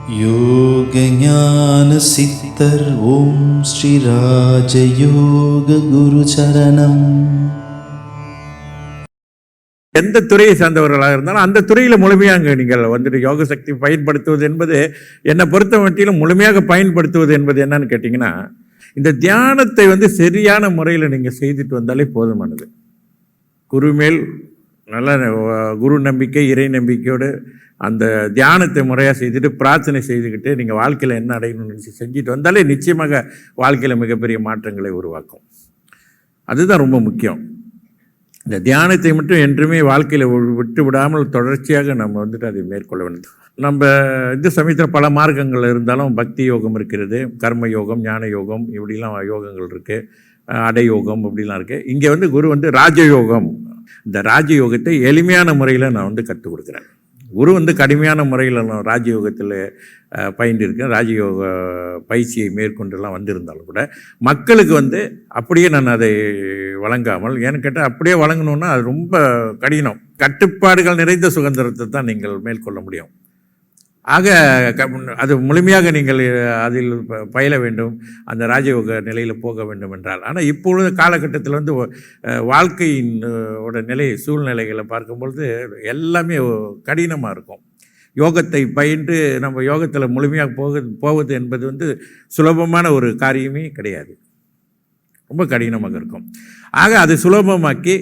யோக ஞான சித்தர் ஓம் ஸ்ரீ ராஜயோக குரு சரணம். எந்த துறையை சார்ந்தவர்களாக இருந்தாலும் அந்த துறையில் முழுமையாக நீங்கள் வந்துட்டு யோக சக்தி பயன்படுத்துவது என்பது என்னை பொறுத்த மட்டிலும் முழுமையாக பயன்படுத்துவது என்பது என்னன்னு கேட்டிங்கன்னா, இந்த தியானத்தை சரியான முறையில் நீங்கள் செய்துட்டு வந்தாலே போதுமானது. குரு மேல் நல்ல குரு நம்பிக்கை, இறை நம்பிக்கையோடு அந்த தியானத்தை முறையாக செய்துட்டு பிரார்த்தனை செய்துக்கிட்டு நீங்கள் வாழ்க்கையில் என்ன அடையணும்னு செஞ்சுட்டு வந்தாலே நிச்சயமாக வாழ்க்கையில் மிகப்பெரிய மாற்றங்களை உருவாக்கும். அதுதான் ரொம்ப முக்கியம். இந்த தியானத்தை மட்டும் என்றுமே வாழ்க்கையில் விட்டு விடாமல் தொடர்ச்சியாக நம்ம அதை மேற்கொள்ள வேண்டும். நம்ம இந்த சமயத்தில் பல மார்க்கங்கள் இருந்தாலும் பக்தி யோகம் இருக்கிறது, கர்ம யோகம், ஞான யோகம், இப்படிலாம் யோகங்கள் இருக்குது, அடையோகம் இப்படிலாம் இருக்குது. இங்கே குரு ராஜயோகம், இந்த ராஜயோகத்தை எளிமையான முறையில் நான் கற்றுக் கொடுக்குறேன். குரு கடுமையான முறையில் நான் ராஜயோகத்தில் பயின்றிருக்கேன். ராஜயோக பயிற்சியை மேற்கொண்டுலாம் வந்திருந்தாலும் கூட மக்களுக்கு அப்படியே நான் அதை வழங்காமல், ஏன்னு கேட்டால் அப்படியே வழங்கணுன்னா அது ரொம்ப கடினம். கட்டுப்பாடுகள் நிறைந்த சுதந்திரத்தை தான் நீங்கள் மேற்கொள்ள முடியும். ஆக அது முழுமையாக நீங்கள் அதில் பயில வேண்டும், அந்த ராஜயோக நிலையில் போக வேண்டும் என்றால். ஆனால் இப்பொழுது காலகட்டத்தில் வாழ்க்கையின் நிலை சூழ்நிலைகளை பார்க்கும்பொழுது எல்லாமே கடினமாக இருக்கும். யோகத்தை பயின்று நம்ம யோகத்தில் முழுமையாக போவது என்பது சுலபமான ஒரு காரியமே கிடையாது, ரொம்ப கடினமாக இருக்கும். ஆக அதை சுலபமாக்கி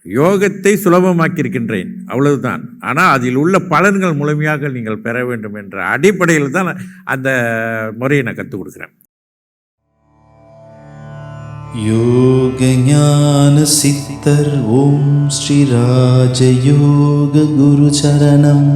யோகத்தை சுலபமாக்கியிருக்கின்றேன், அவ்வளவுதான். ஆனால் அதில் உள்ள பலன்கள் முழுமையாக நீங்கள் பெற வேண்டும் என்ற அடிப்படையில் தான் அந்த முறையை நான் கற்றுக் கொடுக்குறேன். யோக ஞான சித்தர் ஓம் ஸ்ரீ ராஜயோக குரு சரணம்.